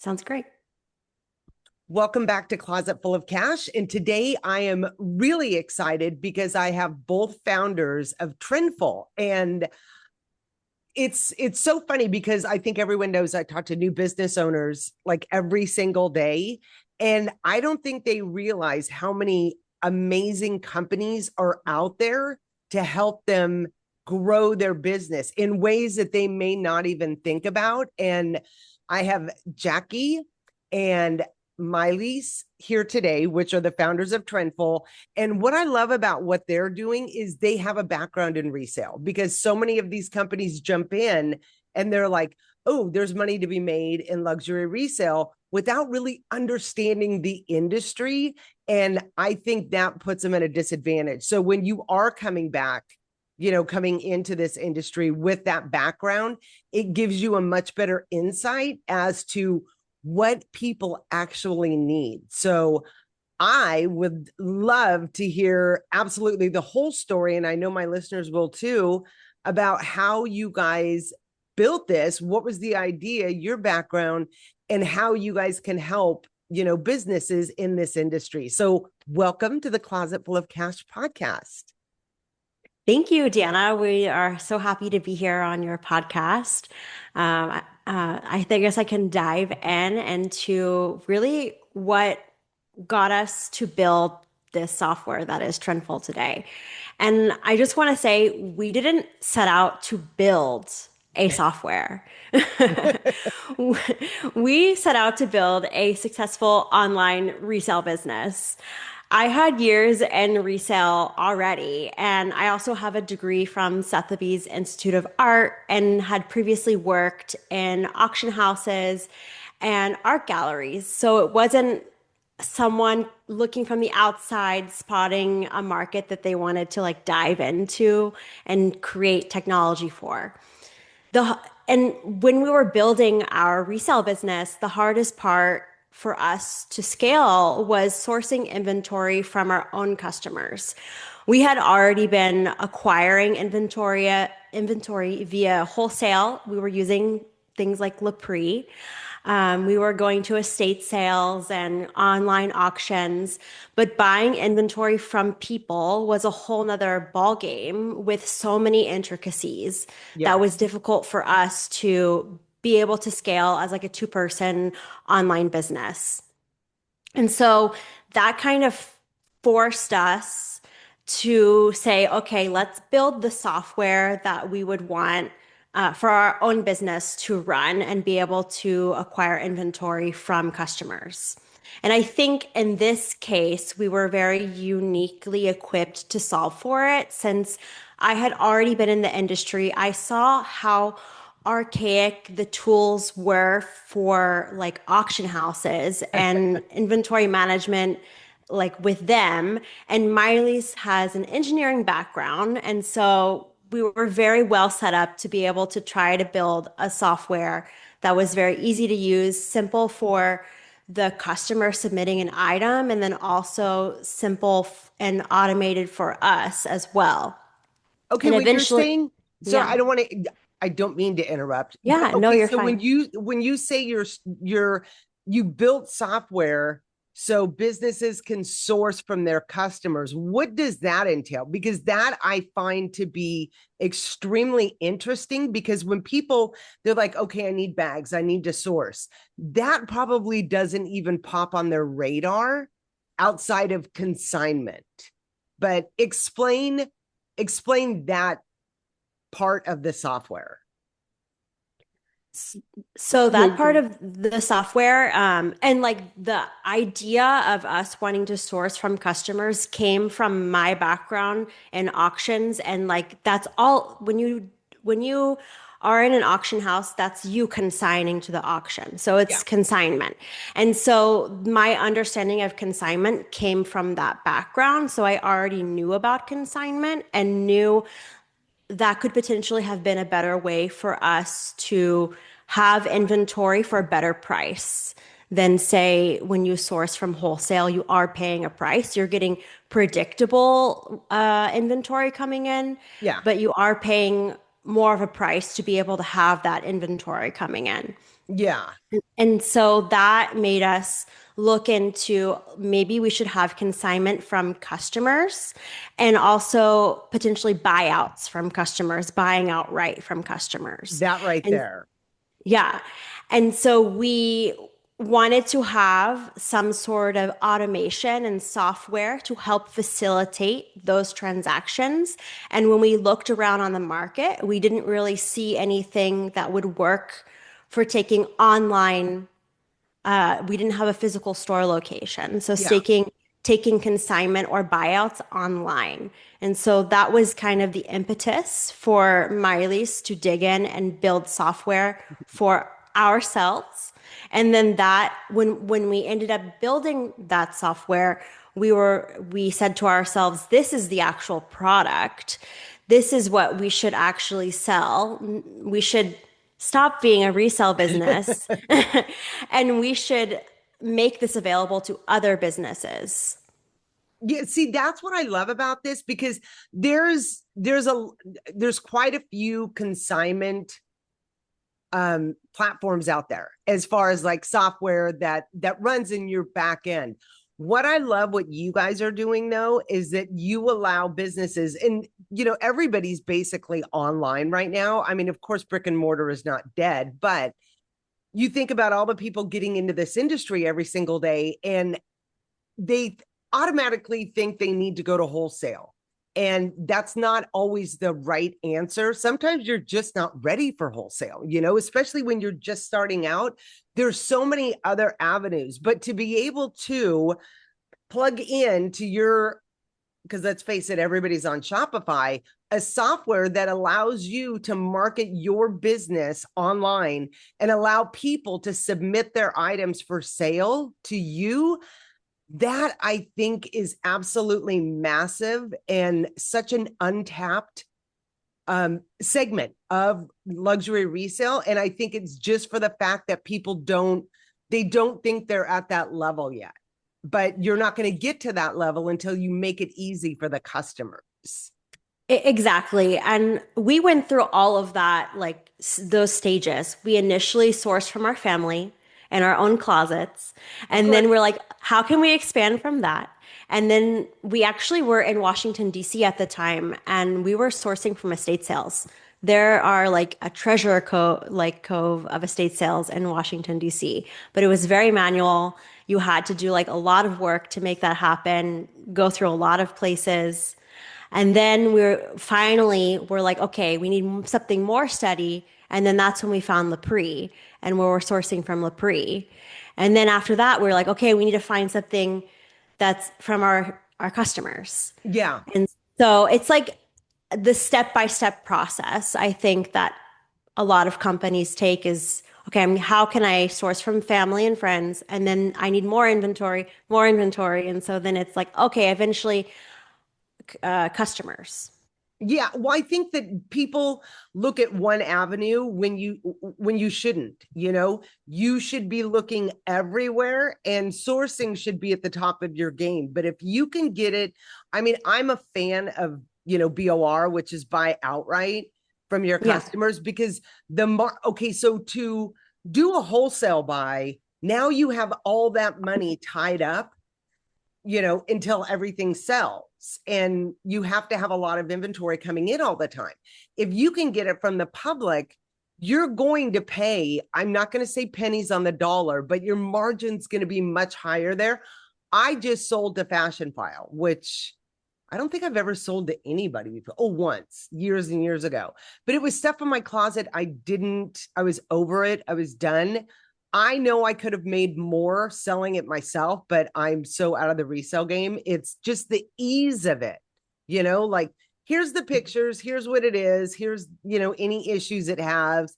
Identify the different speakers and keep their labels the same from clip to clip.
Speaker 1: Sounds great.
Speaker 2: Welcome back to Closet Full of Cash. And today I am really excited because I have both founders of Trendful. And it's so funny because I think everyone knows I talk to new business owners like every single day. And I don't think they realize how many amazing companies are out there to help them grow their business in ways that they may not even think about. And I have Jackie and Miley's here today, which are the founders of Trendful. And what I love about what they're doing is they have a background in resale because so many of these companies jump in and they're like, oh, there's money to be made in luxury resale without really understanding the industry. And I think that puts them at a disadvantage. So when you are coming back, coming into this industry with that background, it gives you a much better insight as to what people actually need. So I would love to hear absolutely the whole story. And I know my listeners will too, about how you guys built this. What was the idea, your background, and how you guys can help, businesses in this industry. So welcome to the Closet Full of Cash podcast.
Speaker 1: Thank you, Deanna. We are so happy to be here on your podcast. I guess I can dive in into really what got us to build this software that is Trendful today. And I just want to say we didn't set out to build a software. We set out to build a successful online resale business. I had years in resale already, and I also have a degree from Sotheby's Institute of Art and had previously worked in auction houses and art galleries. So it wasn't someone looking from the outside spotting a market that they wanted to like dive into and create technology for. The and when we were building our resale business, the hardest part for us to scale was sourcing inventory from our own customers. We had already been acquiring inventory via wholesale. We were using things like Leprix. We were going to estate sales and online auctions, but buying inventory from people was a whole nother ball game with so many intricacies
Speaker 2: Yeah.
Speaker 1: that was difficult for us to be able to scale as like a two-person online business. And so that kind of forced us to say, okay, let's build the software that we would want for our own business to run and be able to acquire inventory from customers. And I think in this case, we were very uniquely equipped to solve for it since I had already been in the industry. I saw how archaic the tools were for like auction houses and inventory management like with them. And Miley's has an engineering background. And so we were very well set up to be able to try to build a software that was very easy to use, simple for the customer submitting an item, and then also simple and automated for us as well.
Speaker 2: Okay,
Speaker 1: And
Speaker 2: what you're
Speaker 1: eventually,
Speaker 2: saying, so
Speaker 1: yeah,
Speaker 2: I don't mean to interrupt, but
Speaker 1: yeah, no,
Speaker 2: okay,
Speaker 1: you're
Speaker 2: so
Speaker 1: fine.
Speaker 2: when you say you built software so businesses can source from their customers, what does that entail? Because that I find to be extremely interesting because when people they're like, okay, I need bags, I need to source, that probably doesn't even pop on their radar outside of consignment. But explain that part of the software.
Speaker 1: So that
Speaker 2: Well,
Speaker 1: part of the software, and like the idea of us wanting to source from customers came from my background in auctions, and like that's all when you are in an auction house, that's you consigning to the auction. So
Speaker 2: yeah.
Speaker 1: it's consignment. And so my understanding of consignment came from that background. So I already knew about consignment and knew that could potentially have been a better way for us to have inventory for a better price than say when you source from wholesale, you are paying a price. You're getting predictable inventory coming in,
Speaker 2: Yeah.
Speaker 1: but you are paying more of a price to be able to have that inventory coming in.
Speaker 2: Yeah,
Speaker 1: And so that made us look into maybe we should have consignment from customers and also potentially buyouts from customers, buying outright from customers.
Speaker 2: that right
Speaker 1: And
Speaker 2: there.
Speaker 1: yeah. And so we wanted to have some sort of automation and software to help facilitate those transactions. And when we looked around on the market, we didn't really see anything that would work for taking online. We didn't have a physical store location. So
Speaker 2: Yeah.
Speaker 1: taking consignment or buyouts online. And so that was kind of the impetus for Miley's to dig in and build software for ourselves. And then that when we ended up building that software, we said to ourselves, this is the actual product. This is what we should actually sell. We should stop being a resale business and we should make this available to other businesses.
Speaker 2: Yeah, see, that's what I love about this because there's quite a few consignment platforms out there as far as like software that runs in your back end. What I love what you guys are doing though is that you allow businesses, and everybody's basically online right now. I mean, of course brick and mortar is not dead, but you think about all the people getting into this industry every single day and they automatically think they need to go to wholesale. And that's not always the right answer. Sometimes you're just not ready for wholesale, especially when you're just starting out. There's so many other avenues, but to be able to plug in to your, because let's face it, everybody's on Shopify, a software that allows you to market your business online and allow people to submit their items for sale to you, that I think is absolutely massive and such an untapped segment of luxury resale. And I think it's just for the fact that people don't think they're at that level yet. But you're not going to get to that level until you make it easy for the customers.
Speaker 1: Exactly. And we went through all of that, like those stages. We initially sourced from our family and our own closets.
Speaker 2: Oh,
Speaker 1: And then
Speaker 2: good.
Speaker 1: we're like, how can we expand from that? And then we actually were in Washington, D.C. at the time, and we were sourcing from estate sales. There are like a cove of estate sales in Washington, D.C., but it was very manual. You had to do like a lot of work to make that happen, go through a lot of places. And then we're like, okay, we need something more steady. And then that's when we found Lapri and where we're sourcing from Lapri. And then after that, we're like, okay, we need to find something that's from our customers.
Speaker 2: Yeah.
Speaker 1: And so it's like the step-by-step process, I think that a lot of companies take is, okay, how can I source from family and friends? And then I need more inventory, more inventory. And so then it's like, okay, eventually customers.
Speaker 2: Yeah, well, I think that people look at one avenue when you shouldn't, you should be looking everywhere and sourcing should be at the top of your game. But if you can get it, I mean, I'm a fan of, BOR, which is buy outright from your
Speaker 1: Yeah.
Speaker 2: customers because okay, so to do a wholesale buy, now you have all that money tied up until everything sells. And you have to have a lot of inventory coming in all the time. If you can get it from the public, you're going to pay, I'm not going to say pennies on the dollar, but your margin's going to be much higher there. I just sold to Fashion File, which I don't think I've ever sold to anybody before. Oh, once, years and years ago. But it was stuff in my closet. I was over it. I was done. I know I could have made more selling it myself, but I'm so out of the resale game. It's just the ease of it, like here's the pictures, here's what it is, here's, any issues it has.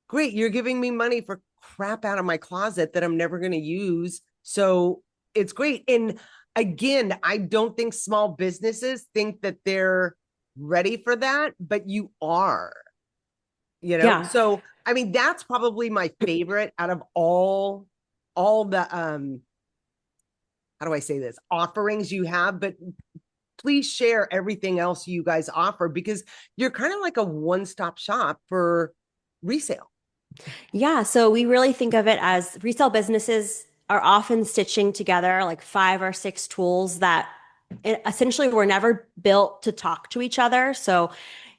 Speaker 2: Great, you're giving me money for crap out of my closet that I'm never going to use. So it's great. And again, I don't think small businesses think that they're ready for that, but you are.
Speaker 1: Yeah.
Speaker 2: So I mean that's probably my favorite out of all the how do I say this, offerings you have. But please share everything else you guys offer because you're kind of like a one-stop shop for resale.
Speaker 1: Yeah, so we really think of it as resale businesses are often stitching together like five or six tools that essentially were never built to talk to each other. So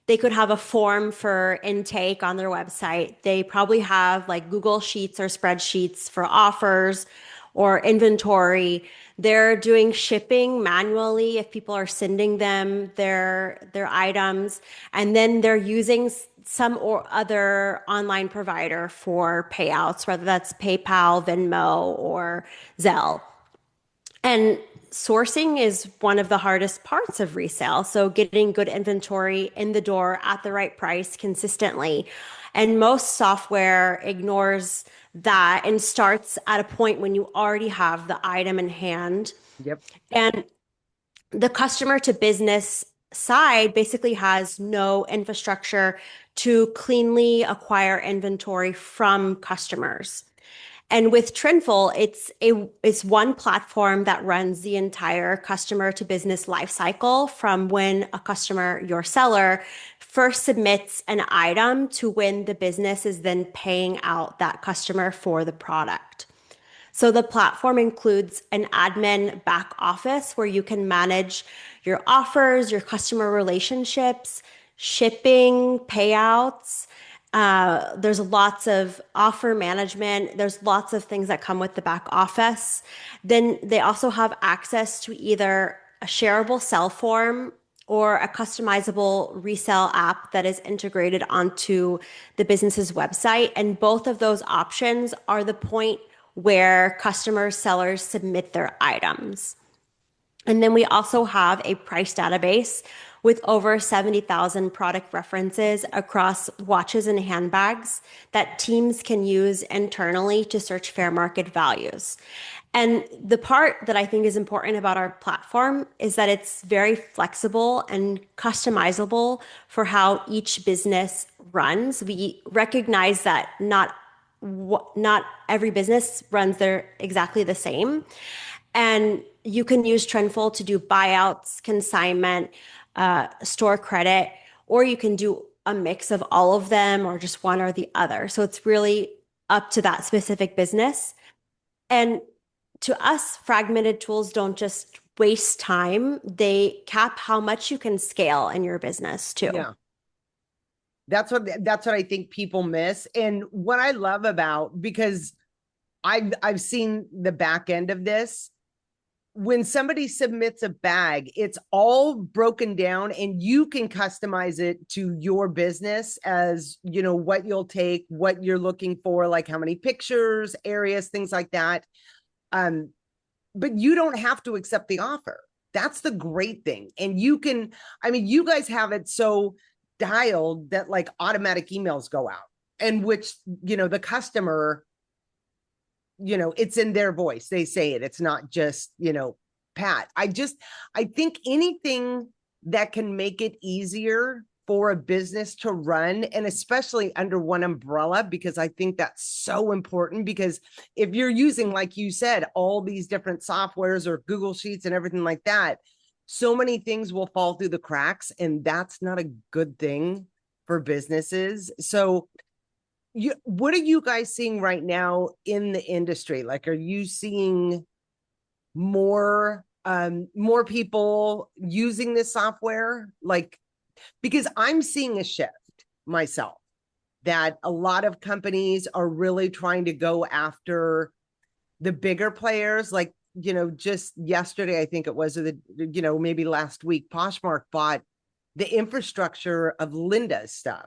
Speaker 1: they could have a form for intake on their website. They probably have like Google Sheets or spreadsheets for offers or inventory. They're doing shipping manually if people are sending them their items, and then they're using some or other online provider for payouts, whether that's PayPal, Venmo, or Zelle. And sourcing is one of the hardest parts of resale. So getting good inventory in the door at the right price consistently. And most software ignores that and starts at a point when you already have the item in hand.
Speaker 2: Yep.
Speaker 1: And the customer to business side basically has no infrastructure to cleanly acquire inventory from customers. And with Trendful, it's one platform that runs the entire customer to business life cycle from when a customer, your seller, first submits an item to when the business is then paying out that customer for the product. So the platform includes an admin back office where you can manage your offers, your customer relationships, shipping, payouts. There's lots of offer management. There's lots of things that come with the back office. Then they also have access to either a shareable cell form or a customizable resale app that is integrated onto the business's website. And both of those options are the point where customers, sellers submit their items. And then we also have a price database with over 70,000 product references across watches and handbags that teams can use internally to search fair market values. And the part that I think is important about our platform is that it's very flexible and customizable for how each business runs. We recognize that not every business runs their exactly the same. And you can use Trendful to do buyouts, consignment, store credit, or you can do a mix of all of them or just one or the other. So it's really up to that specific business. And to us, fragmented tools don't just waste time, they cap how much you can scale in your business too.
Speaker 2: Yeah. That's what I think people miss. And what I love about because I've seen the back end of this. When somebody submits a bag, it's all broken down and you can customize it to your business as, what you'll take, what you're looking for, like how many pictures, areas, things like that. But you don't have to accept the offer. That's the great thing. And you guys have it so dialed that like automatic emails go out and which, the customer, it's in their voice. They say it. It's not just, Pat. I think anything that can make it easier for a business to run and especially under one umbrella, because I think that's so important because if you're using, like you said, all these different softwares or Google Sheets and everything like that, so many things will fall through the cracks and that's not a good thing for businesses. So what are you guys seeing right now in the industry? Like, are you seeing more people using this software? Like, because I'm seeing a shift myself that a lot of companies are really trying to go after the bigger players. Like, just yesterday, I think it was, or maybe last week, Poshmark bought the infrastructure of Linda's stuff,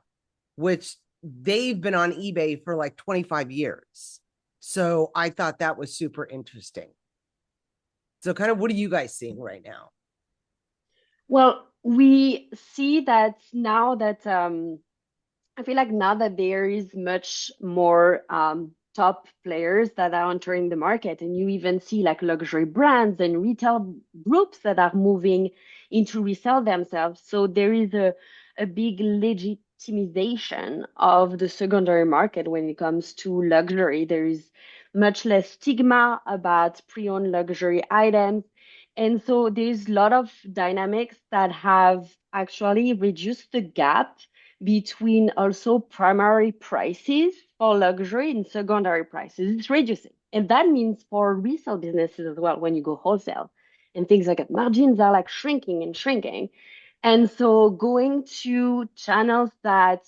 Speaker 2: which they've been on eBay for like 25 years. So I thought that was super interesting. So kind of what are you guys seeing right now?
Speaker 3: Well, we see that now that I feel like now that there is much more top players that are entering the market, and you even see like luxury brands and retail groups that are moving into resell themselves. So there is a big legitimization of the secondary market when it comes to luxury. There is much less stigma about pre-owned luxury items. And so there's a lot of dynamics that have actually reduced the gap between also primary prices for luxury and secondary prices. It's reducing. And that means for resale businesses as well, when you go wholesale and things like that, margins are like shrinking and shrinking. And so going to channels that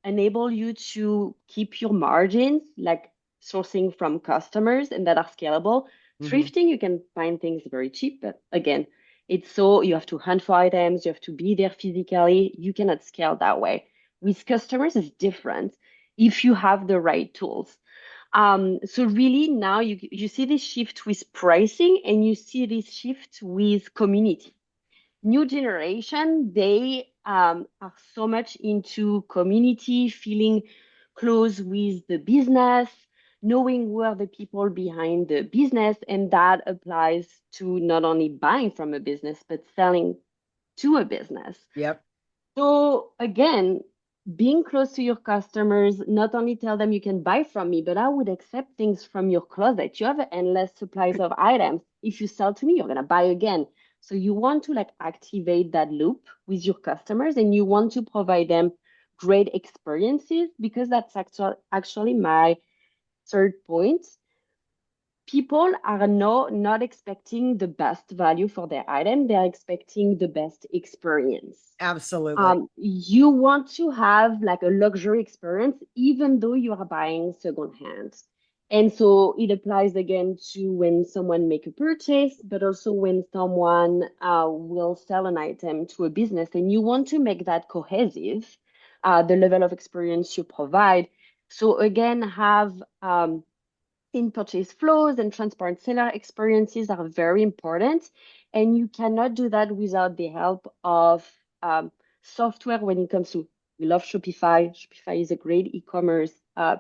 Speaker 3: enable you to keep your margins, like sourcing from customers and that are scalable.
Speaker 2: Mhm.
Speaker 3: Thrifting, you can find things very cheap, but again, it's so you have to hunt for items, you have to be there physically. You cannot scale that way. With customers, it's different if you have the right tools. So really now you see this shift with pricing and you see this shift with community. New generation, they are so much into community, feeling close with the business, knowing who are the people behind the business, and that applies to not only buying from a business but selling to a business.
Speaker 2: Yep.
Speaker 3: So again, being close to your customers, not only tell them you can buy from me, but I would accept things from your closet. You have endless supplies of items. If you sell to me, you're gonna buy again. So you want to like activate that loop with your customers and you want to provide them great experiences because that's actually my third point. People are not expecting the best value for their item, they're expecting the best experience.
Speaker 2: Absolutely.
Speaker 3: You want to have like a luxury experience, even though you are buying secondhand. And so it applies again to when someone make a purchase, but also when someone will sell an item to a business, and you want to make that cohesive, the level of experience you provide. So again, have in purchase flows and transparent seller experiences are very important. And you cannot do that without the help of software when it comes to, we love Shopify. Shopify is a great e-commerce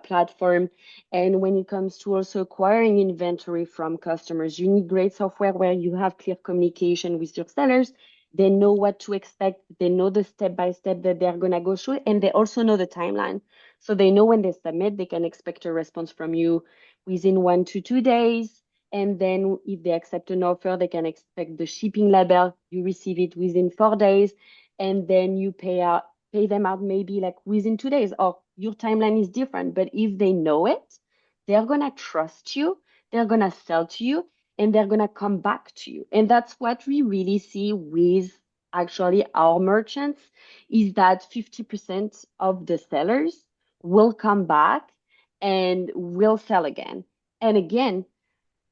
Speaker 3: platform. And when it comes to also acquiring inventory from customers, you need great software where you have clear communication with your sellers. They know what to expect. They know the step by step that they're going to go through. And they also know the timeline. So they know when they submit, they can expect a response from you within 1 to 2 days. And then if they accept an offer, they can expect the shipping label. You receive it within 4 days, and then you pay them out maybe like within 2 days. Or your timeline is different, but if they know it, they're gonna trust you. They're gonna sell to you, and they're gonna come back to you. And that's what we really see with actually our merchants is that 50% of the sellers will come back and will sell again. And again,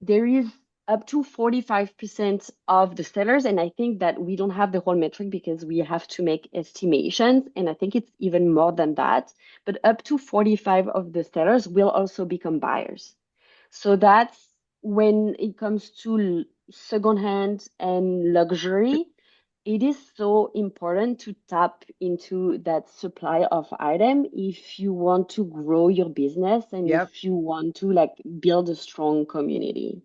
Speaker 3: there is up to 45% of the sellers, and I think that we don't have the whole metric because we have to make estimations, and I think it's even more than that, but up to 45 of the sellers will also become buyers. So that's when it comes to secondhand and luxury, it is so important to tap into that supply of item if you want to grow your business and
Speaker 2: Yep.
Speaker 3: if you want to like build a strong community.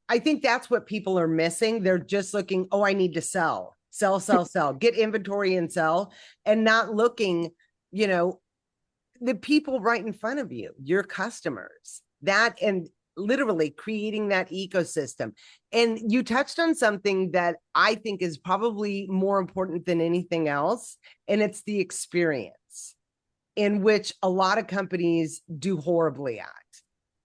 Speaker 2: I think that's what people are missing. They're just looking, oh, I need to sell, sell, sell, sell, get inventory and sell, and not looking, you know, the people right in front of you, your customers, that and literally creating that ecosystem. And you touched on something that I think is probably more important than anything else, and it's the experience in which a lot of companies do horribly at.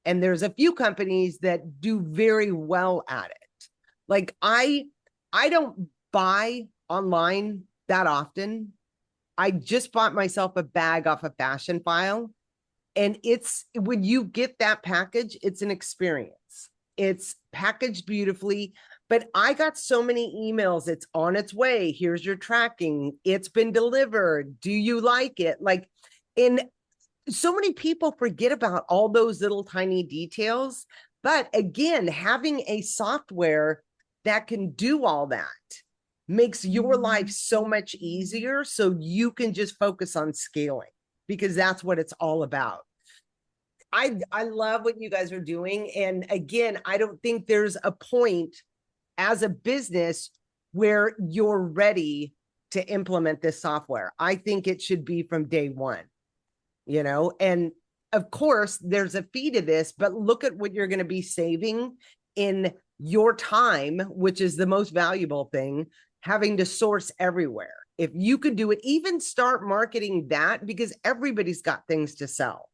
Speaker 2: And there's a few companies that do very well at it. Like I don't buy online that often. I just bought myself a bag off a Fashion File. And it's when you get that package, it's an experience. It's packaged beautifully. But I got so many emails. It's on its way. Here's your tracking. It's been delivered. Do you like it? Like, in so many people forget about all those little tiny details. But again, having a software that can do all that makes your life so much easier. So you can just focus on scaling because that's what it's all about. I love what you guys are doing. And again, I don't think there's a point as a business where you're ready to implement this software. I think it should be from day one, and of course there's a fee to this, but look at what you're going to be saving in your time, which is the most valuable thing, having to source everywhere. If you could do it, even start marketing that, because everybody's got things to sell.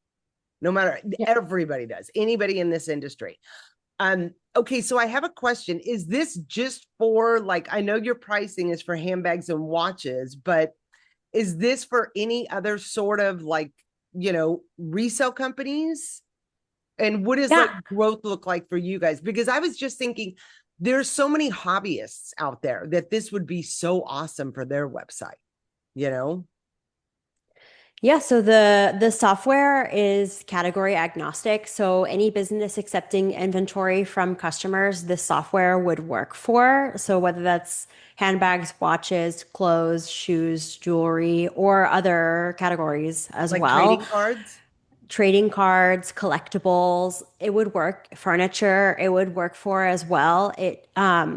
Speaker 2: No matter,
Speaker 3: Yeah.
Speaker 2: everybody does, anybody in this industry. Okay, so I have a question. Is this just for, like, I know your pricing is for handbags and watches, but is this for any other sort of, like, resale companies? And what does, like,
Speaker 1: Yeah.
Speaker 2: growth look like for you guys? Because I was just thinking there's so many hobbyists out there that this would be so awesome for their website, you know?
Speaker 1: Yeah, so the software is category agnostic. So any business accepting inventory from customers, this software would work for. So whether that's handbags, watches, clothes, shoes, jewelry, or other categories as
Speaker 2: Like
Speaker 1: well.
Speaker 2: trading cards?
Speaker 1: Trading cards, collectibles, it would work. Furniture, it would work for as well.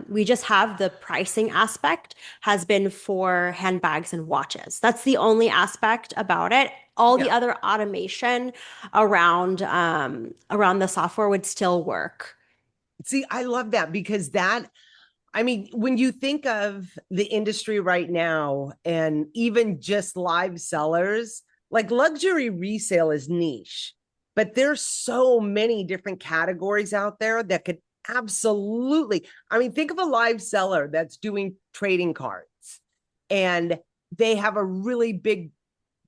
Speaker 1: We just have the pricing aspect has been for handbags and watches. That's the only aspect about it. All the
Speaker 2: Yeah.
Speaker 1: other automation around the software would still work.
Speaker 2: See, I love that, because that, I mean, when you think of the industry right now and even just live sellers, like, luxury resale is niche, but there's so many different categories out there that could absolutely, I mean, think of a live seller that's doing trading cards and they have a really big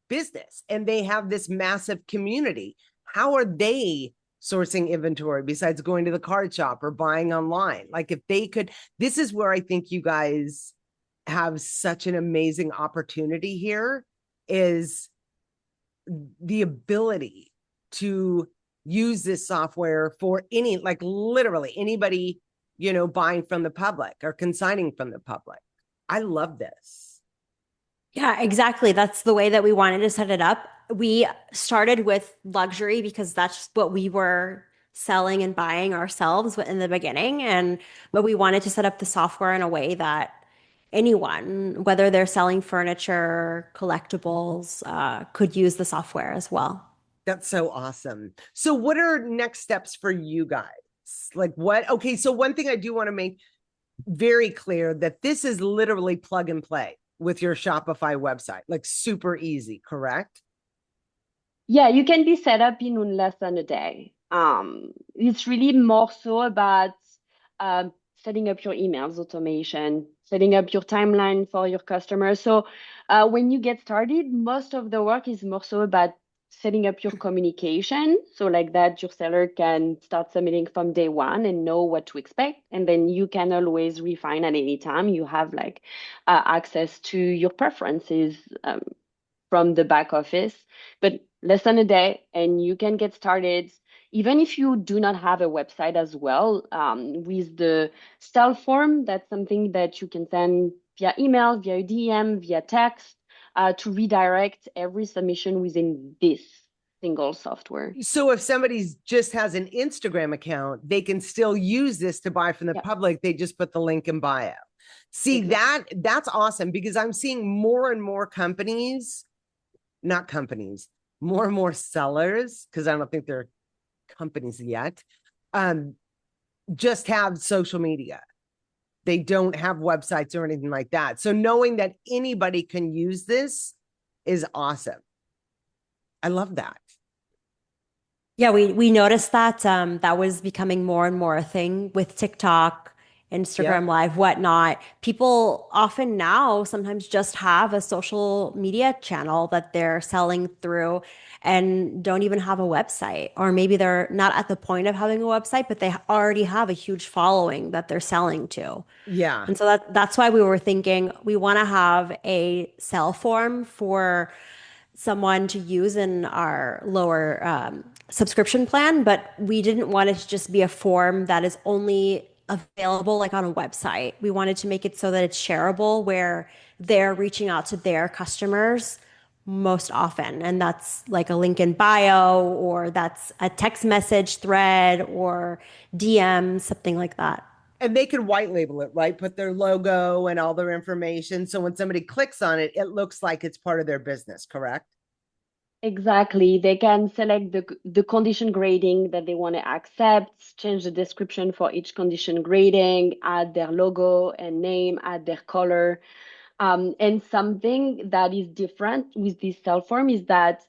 Speaker 2: business and they have this massive community. How are they sourcing inventory besides going to the card shop or buying online? Like, if they could, this is where I think you guys have such an amazing opportunity here, is the ability to use this software for any, like, literally anybody, buying from the public or consigning from the public. I love this.
Speaker 1: Yeah, exactly. That's the way that we wanted to set it up. We started with luxury because that's what we were selling and buying ourselves in the beginning. But we wanted to set up the software in a way that anyone, whether they're selling furniture, collectibles, could use the software as well.
Speaker 2: That's so awesome. So what are next steps for you guys? Like, what? Okay, so one thing I do want to make very clear, that this is literally plug and play with your Shopify website, like super easy, correct?
Speaker 3: Yeah, you can be set up in less than a day. It's really more so about setting up your emails automation, setting up your timeline for your customers. So when you get started, most of the work is more so about setting up your communication. So like that, your seller can start submitting from day one and know what to expect. And then you can always refine at any time. You have like access to your preferences. From the back office, but less than a day, and you can get started. Even if you do not have a website as well, with the style form, that's something that you can send via email, via DM, via text, to redirect every submission within this single software.
Speaker 2: So if somebody just has an Instagram account, they can still use this to buy from the
Speaker 3: Yeah,
Speaker 2: public. They just put the link in bio. See,
Speaker 3: exactly.
Speaker 2: that's awesome, because I'm seeing more and more companies, not companies, more and more sellers, because I don't think they're companies yet, um, just have social media. They don't have websites or anything like that. So knowing that anybody can use this is awesome. I love that.
Speaker 1: Yeah, we noticed that that was becoming more and more a thing with TikTok,
Speaker 2: Yep.
Speaker 1: Instagram Live, whatnot. People often now sometimes just have a social media channel that they're selling through and don't even have a website. Or maybe they're not at the point of having a website, but they already have a huge following that they're selling to.
Speaker 2: Yeah.
Speaker 1: And so that's why we were thinking we want to have a sell form for someone to use in our lower subscription plan, but we didn't want it to just be a form that is only available like on a website. We wanted to make it so that it's shareable where they're reaching out to their customers most often. And that's like a link in bio, or that's a text message thread or DM, something like that.
Speaker 2: And they can white label it, right? Put their logo and all their information. So when somebody clicks on it, it looks like it's part of their business, correct?
Speaker 3: Exactly. They can select the condition grading that they want to accept, change the description for each condition grading, add their logo and name, add their color. And something that is different with this cell form is that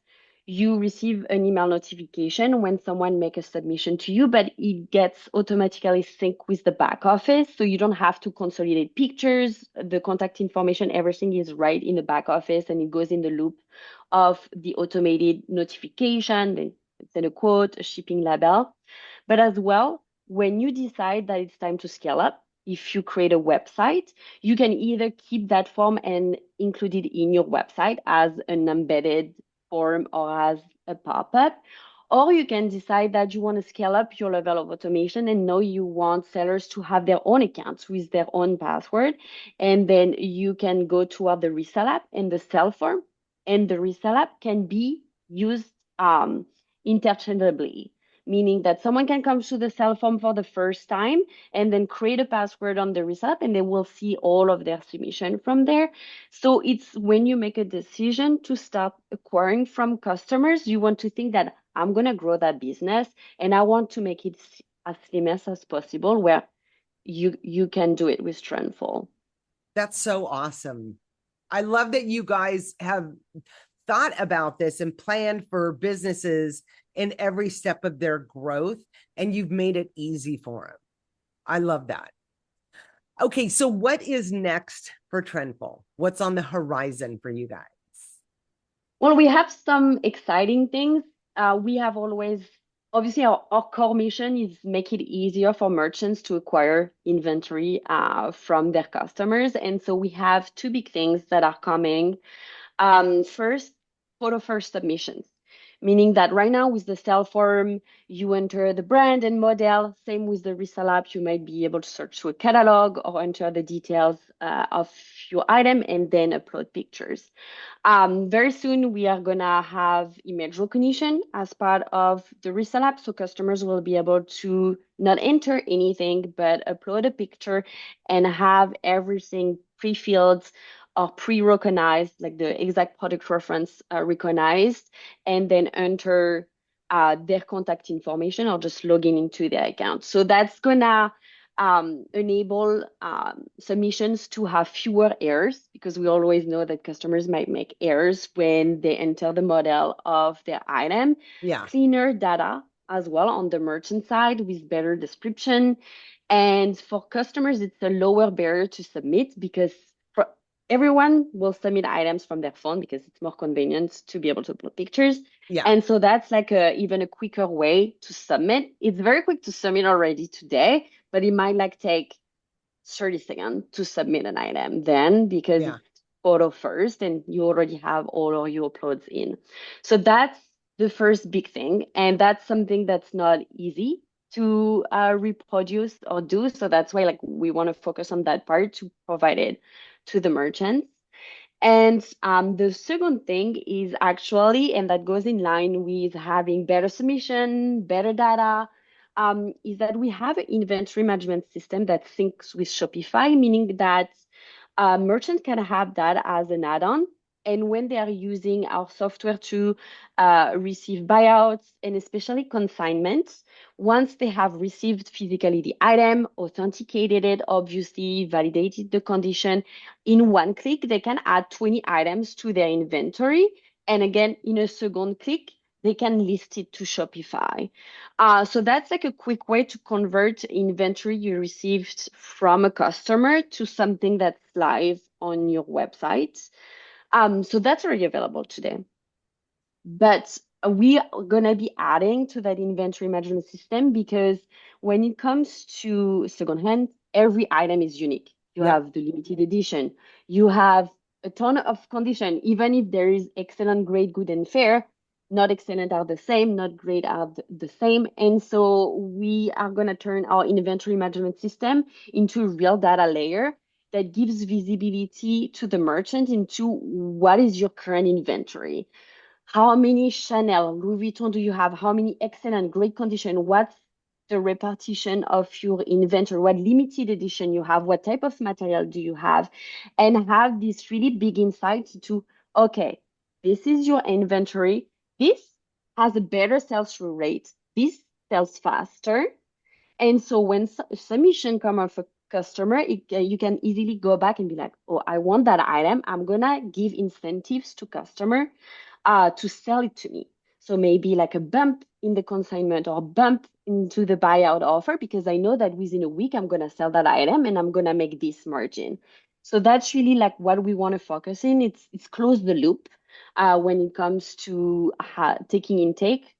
Speaker 3: you receive an email notification when someone make a submission to you, but it gets automatically synced with the back office. So you don't have to consolidate pictures, the contact information, everything is right in the back office and it goes in the loop of the automated notification, then send a quote, a shipping label. But as well, when you decide that it's time to scale up, if you create a website, you can either keep that form and include it in your website as an embedded form or as a pop-up, or you can decide that you want to scale up your level of automation and know you want sellers to have their own accounts with their own password. And then you can go toward the resell app and the sell form, and the resell app can be used interchangeably, meaning that someone can come to the cell phone for the first time and then create a password on the result and they will see all of their submission from there. So it's when you make a decision to start acquiring from customers, you want to think that I'm going to grow that business and I want to make it as seamless as possible where you can do it with Trendful.
Speaker 2: That's so awesome. I love that you guys have thought about this and planned for businesses in every step of their growth, and you've made it easy for them. I love that. Okay, so what is next for Trendful? What's on the horizon for you guys?
Speaker 3: Well, we have some exciting things. We have always, obviously, our core mission is make it easier for merchants to acquire inventory from their customers. And so we have two big things that are coming. First, photo first submissions, meaning that right now with the sell form, you enter the brand and model. Same with the resell app, you might be able to search through a catalog or enter the details of your item and then upload pictures. Very soon, we are gonna have image recognition as part of the resell app, so customers will be able to not enter anything but upload a picture and have everything pre-filled or pre-recognized, like the exact product reference recognized, and then enter their contact information or just logging into their account. So that's gonna enable submissions to have fewer errors because we always know that customers might make errors when they enter the model of their item.
Speaker 2: Yeah.
Speaker 3: Cleaner data as well on the merchant side with better description. And for customers, it's a lower barrier to submit because for everyone will submit items from their phone because it's more convenient to be able to upload pictures.
Speaker 2: Yeah.
Speaker 3: And so that's like even a quicker way to submit. It's very quick to submit already today, but it might like take 30 seconds to submit an item then because
Speaker 2: Yeah.
Speaker 3: it's photo first and you already have all of your uploads in. So that's the first big thing. And that's something that's not easy to reproduce or do. So that's why like we want to focus on that part to provide it to the merchants. And the second thing is actually, and that goes in line with having better submission, better data, is that we have an inventory management system that syncs with Shopify, meaning that merchants can have that as an add-on. And when they are using our software to receive buyouts and especially consignments, once they have received physically the item, authenticated it, obviously validated the condition, in one click, they can add 20 items to their inventory. And again, in a second click, they can list it to Shopify. So that's like a quick way to convert inventory you received from a customer to something that's live on your website. So that's already available today. But we are going to be adding to that inventory management system because when it comes to secondhand, every item is unique. You
Speaker 2: Yep.
Speaker 3: have the limited edition, you have a ton of condition, even if there is excellent, great, good, and fair, not excellent are the same, not great are the same. And so we are going to turn our inventory management system into a real data layer that gives visibility to the merchant into what is your current inventory. How many Chanel, Louis Vuitton do you have? How many excellent, great condition? What's the repartition of your inventory? What limited edition you have? What type of material do you have? And have this really big insight to, okay, this is your inventory. this has a better sales through rate. This sells faster. And so when submission come off a customer, you can easily go back and be like, oh, I want that item. I'm gonna give incentives to customer to sell it to me. So maybe like a bump in the consignment or bump into the buyout offer because I know that within a week I'm gonna sell that item and I'm gonna make this margin. So that's really like what we want to focus in. It's close the loop when it comes to taking intake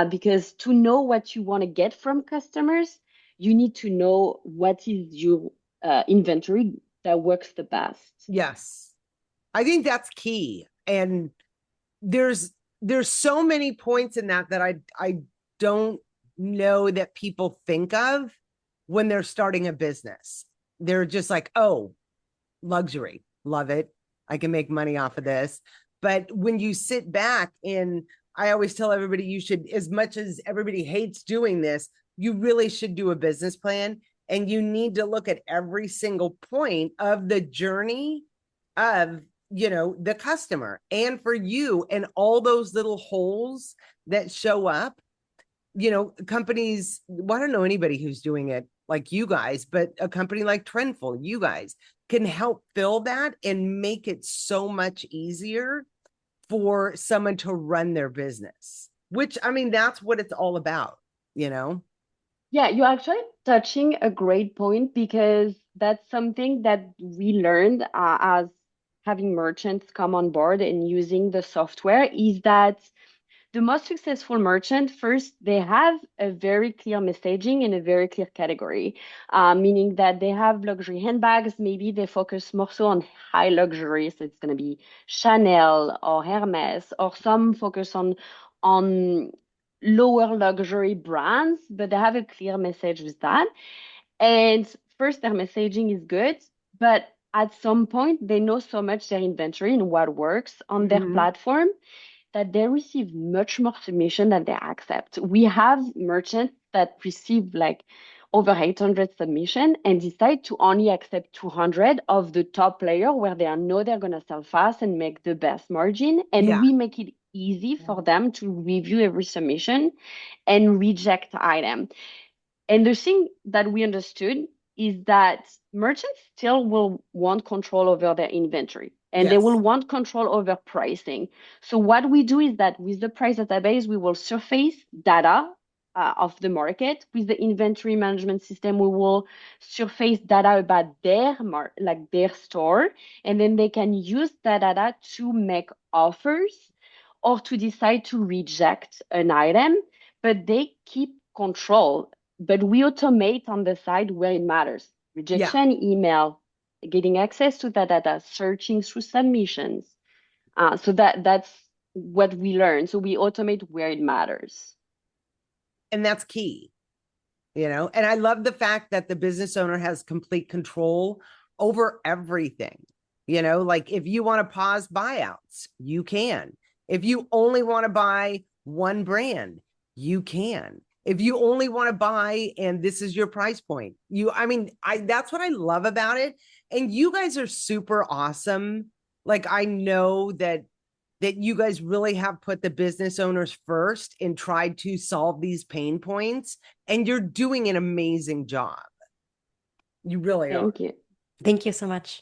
Speaker 3: because to know what you want to get from customers, you need to know what is your inventory that works the best.
Speaker 2: Yes. I think that's key. And there's so many points in that I don't know that people think of when they're starting a business. They're just like, oh, luxury, love it. I can make money off of this. But when you sit back, and I always tell everybody, you should, as much as everybody hates doing this, you really should do a business plan, and you need to look at every single point of the journey of, the customer, and for you, and all those little holes that show up. Companies, well, I don't know anybody who's doing it like you guys, but a company like Trendful, you guys can help fill that and make it so much easier for someone to run their business, which, I mean, that's what it's all about.
Speaker 3: Yeah, you're actually touching a great point because that's something that we learned as having merchants come on board and using the software is that the most successful merchant, first, they have a very clear messaging and a very clear category, meaning that they have luxury handbags. Maybe they focus more so on high luxury. So it's going to be Chanel or Hermes, or some focus on lower luxury brands, but they have a clear message with that. And first, their messaging is good, but at some point, they know so much their inventory and what works on their
Speaker 2: Mm-hmm.
Speaker 3: platform that they receive much more submission than they accept. We have merchants that receive like over 800 submission and decide to only accept 200 of the top layer where they know they're going to sell fast and make the best margin. And
Speaker 2: Yeah.
Speaker 3: we make it easy for them to review every submission and reject item. And the thing that we understood is that merchants still will want control over their inventory and they will
Speaker 2: Yes.
Speaker 3: want control over pricing. So what we do is that with the price database, we will surface data of the market. With the inventory management system, we will surface data about their store, and then they can use that data to make offers or to decide to reject an item, but they keep control, but we automate on the side where it matters.
Speaker 2: Yeah.
Speaker 3: Rejection email, getting access to that data, searching through submissions. So that's what we learn. So we automate where it matters.
Speaker 2: And that's key. And I love the fact that the business owner has complete control over everything. Like if you want to pause buyouts, you can. If you only want to buy one brand, you can. If you only want to buy and this is your price point, that's what I love about it. And you guys are super awesome. Like I know that you guys really have put the business owners first and tried to solve these pain points, and you're doing an amazing job. You really are.
Speaker 3: Thank you.
Speaker 1: Thank you so much.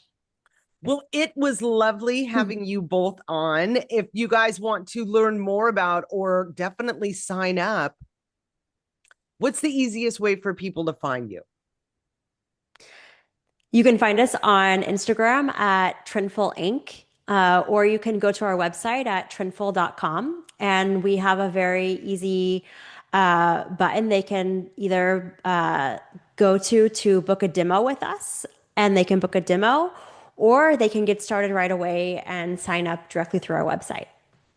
Speaker 2: Well, it was lovely having you both on. If you guys want to learn more about or definitely sign up, what's the easiest way for people to find you?
Speaker 1: You can find us on Instagram at Trendful Inc. Or you can go to our website at trendful.com, and we have a very easy button they can either go to book a demo with us, and they can book a demo, or they can get started right away and sign up directly through our website.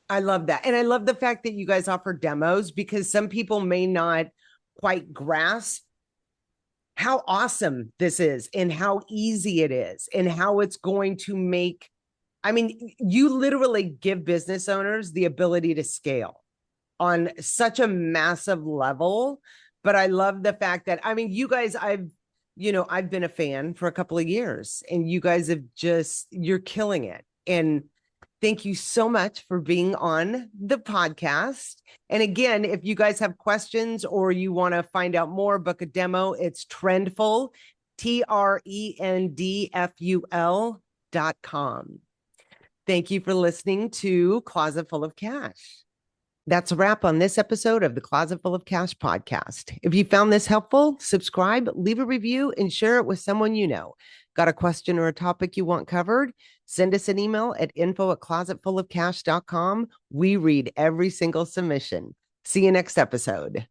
Speaker 2: I love that. And I love the fact that you guys offer demos, because some people may not quite grasp how awesome this is and how easy it is and how it's going to make, you literally give business owners the ability to scale on such a massive level. But I love the fact that, you guys, I've been a fan for a couple of years, and you guys you're killing it. And Thank you so much for being on the podcast. And again, if you guys have questions or you want to find out more, book a demo, it's Trendful, TRENDFUL.com. Thank you for listening to Closet Full of Cash. That's a wrap on this episode of the Closet Full of Cash podcast. If you found this helpful, subscribe, leave a review, and share it with someone you know. Got a question or a topic you want covered? Send us an email at info@closetfulofcash.com. We read every single submission. See you next episode.